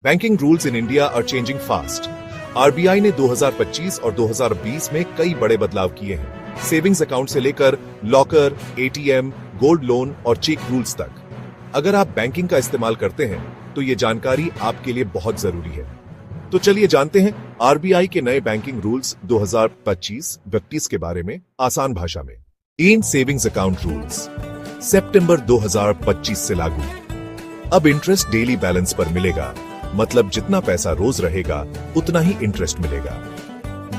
Banking rules in India are changing fast. RBI ने 2025 और 2020 में कई बड़े बदलाव किए हैं, सेविंग्स अकाउंट से लेकर लॉकर, एटीएम, गोल्ड लोन और चेक रूल्स तक। अगर आप बैंकिंग का इस्तेमाल करते हैं तो ये जानकारी आपके लिए बहुत जरूरी है। तो चलिए जानते हैं आरबीआई के नए बैंकिंग रूल्स 2025-21 के बारे में आसान भाषा में। इन सेविंग्स अकाउंट रूल्स सितंबर 2025 से लागू। अब इंटरेस्ट डेली बैलेंस पर मिलेगा, मतलब जितना पैसा रोज रहेगा उतना ही इंटरेस्ट मिलेगा।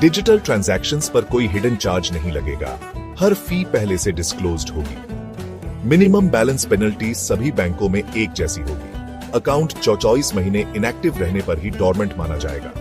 डिजिटल ट्रांजैक्शंस पर कोई हिडन चार्ज नहीं लगेगा, हर फी पहले से डिस्क्लोज्ड होगी। मिनिमम बैलेंस पेनल्टी सभी बैंकों में एक जैसी होगी। अकाउंट 24 महीने इनएक्टिव रहने पर ही डोरमेंट माना जाएगा।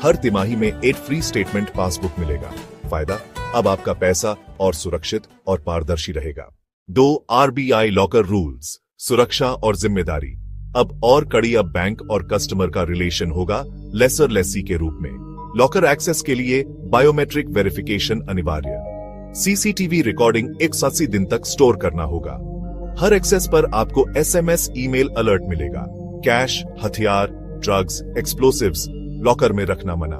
हर तिमाही में एक फ्री स्टेटमेंट पासबुक मिलेगा। फायदा, अब आपका पैसा और सुरक्षित और पारदर्शी रहेगा। 2 आरबीआई लॉकर रूल्स, सुरक्षा और जिम्मेदारी। अब और कड़ी, अब बैंक और कस्टमर का रिलेशन होगा लेसर लेसी के रूप में। लॉकर एक्सेस के लिए बायोमेट्रिक वेरिफिकेशन अनिवार्य। सीसीटीवी रिकॉर्डिंग 180 दिन तक स्टोर करना होगा। हर एक्सेस पर आपको एसएमएस, ईमेल अलर्ट मिलेगा। कैश, हथियार, ड्रग्स, एक्सप्लोसिव्स लॉकर में रखना मना।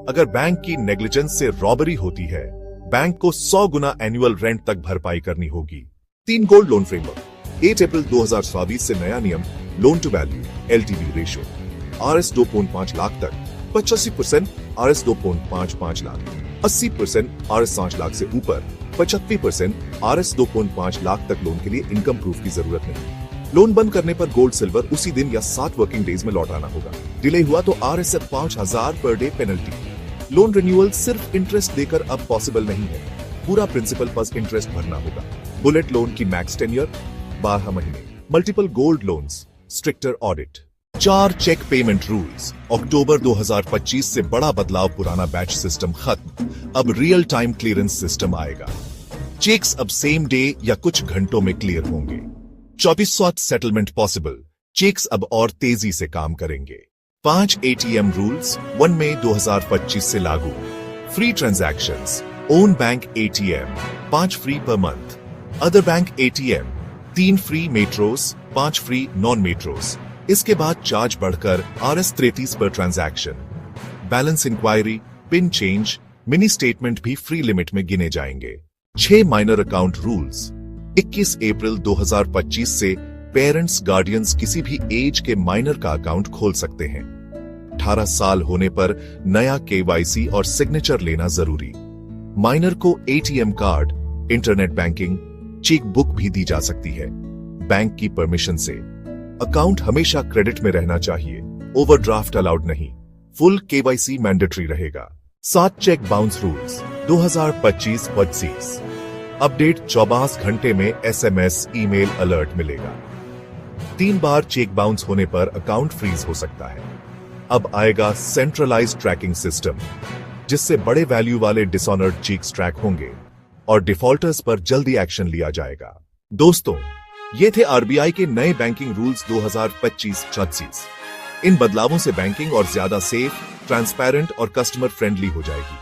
अगर बैंक की नेग्लिजेंस से रॉबरी होती है, बैंक को 100 गुना एनुअल रेंट तक भरपाई करनी होगी। 3 गोल्ड लोन फ्रेमवर्क। 8 अप्रैल 2024 से नया नियम, loan to value LTV ratio RS 2.5 lakh तक 85%, RS 2.55 लाख 80%, RS 5 लाख से ऊपर 75%, RS 2.5 लाख तक लोन के लिए इनकम प्रूफ की जरूरत नहीं। लोन बंद करने पर गोल्ड सिल्वर उसी दिन या 7 वर्किंग डेज में लौटाना होगा। डिले हुआ तो RSF 5000 per day penalty. Loan renewal सिर्फ इंटरेस्ट देकर अब पॉसिबल नहीं है, पूरा प्रिंसिपल प्लस इंटरेस्ट भरना होगा। बुलेट लोन की मैक्स टेन्योर 12 महीने। Multiple gold loans, stricter audit. 4 cheque payment rules. अक्टूबर 2025 से बड़ा बदलाव, पुराना बैच सिस्टम खत्म, अब रियल टाइम क्लियरेंस सिस्टम आएगा। चेक्स अब सेम डे या कुछ घंटों में क्लियर होंगे। 24/7 सेटलमेंट पॉसिबल, चेक्स अब और तेजी से काम करेंगे। 5 एटीएम रूल्स 1 मई 2025 से लागू। Free transactions, own bank ATM 5 free per month, other bank ATM 3 free, metros 5 free, non metros. इसके बाद चार्ज बढ़कर RS 33 per transaction. Balance inquiry, pin change, mini statement भी फ्री लिमिट में गिने जाएंगे। 6 माइनर अकाउंट रूल्स। 21 अप्रैल 2025 से parents, guardians किसी भी एज के माइनर का अकाउंट खोल सकते हैं। 18 साल होने पर नया KYC और सिग्नेचर लेना जरूरी। माइनर को ATM card, internet banking, cheque book भी दी जा सकती है, बैंक की परमिशन से। अकाउंट हमेशा क्रेडिट में रहना चाहिए, ओवरड्राफ्ट अलाउड नहीं। फुल KYC मैंडेटरी रहेगा। 7 चेक बाउंस रूल्स 2025-25। अपडेट 24 घंटे में SMS, ईमेल अलर्ट मिलेगा। 3 बार चेक बाउंस होने पर अकाउंट फ्रीज हो सकता है। अब आएगा सेंट्रलाइज्ड ट्रैकिंग सिस्टम, जिससे बड़े वैल्यू वाले डिसऑनर्ड चेक्स ट्रैक होंगे और डिफॉल्टर्स पर जल्दी एक्शन लिया जाएगा। दोस्तों, ये थे आरबीआई के नए बैंकिंग रूल्स 2025-26। इन बदलावों से बैंकिंग और ज्यादा सेफ, ट्रांसपेरेंट और कस्टमर फ्रेंडली हो जाएगी।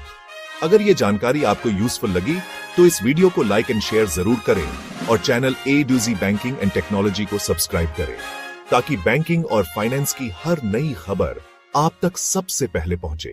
अगर ये जानकारी आपको यूजफुल लगी तो इस वीडियो को लाइक एंड शेयर जरूर करें और channel A to Z banking and technology को सब्सक्राइब करें, ताकि बैंकिंग और फाइनेंस की हर नई खबर आप तक सबसे पहले पहुंचे।